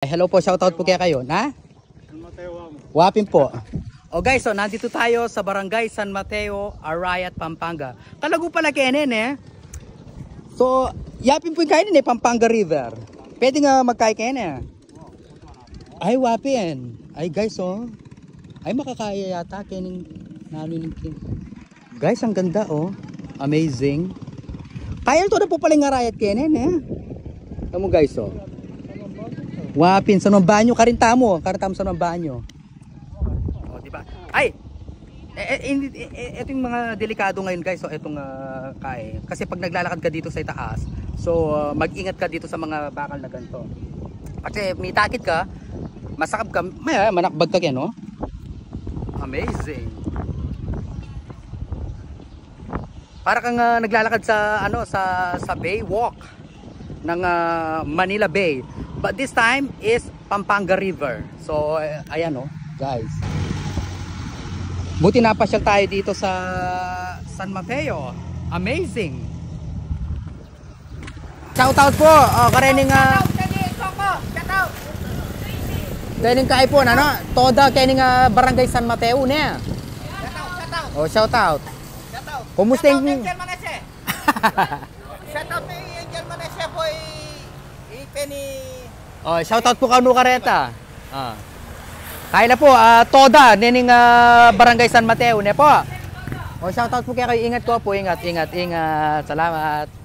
Hello po, shoutout po kaya kayo, na? Wapin po. O guys, so nandito tayo sa Barangay San Mateo, Arayat, Pampanga. Talago pala kenen eh. So, yapin po yung kainin eh, Pampanga River. Pwede nga magkain kainin eh. Ay, wapin. Ay guys, oh. Ay, makakaya yata kainin namin. Guys, ang ganda oh. Amazing. Kaya ito na po pala yung Arayat kainin eh. Tama guys, oh. Wapin sa nang banyo karinta mo sa nang banyo. Oh, di ba? Ay. Ito yung mga delikado ngayon guys. So etong kain kasi pag naglalakad ka dito sa itaas, so mag-ingat ka dito sa mga bakal na ganito. Kasi may takit ka, masakab ka, manakbag ka kaya, no? Amazing. Para kang naglalakad sa sa Bay Walk ng Manila Bay. But this time is Pampanga River. So ayan oh, guys. Buti napasyal tayo dito sa San Mateo. Amazing. Shout out po. Karening Karening kaipon ano? Toda karening Barangay San Mateo ne. Oh, shout out. Kumusta yung Shout out ni Angel Manesya po Penny. Oh, shout out po kanu kareta. Kaya na po, Toda, nening Barangay San Mateo, ne po. Oh, shout out po kaya kayo, ingat ko po, ingat. Salamat.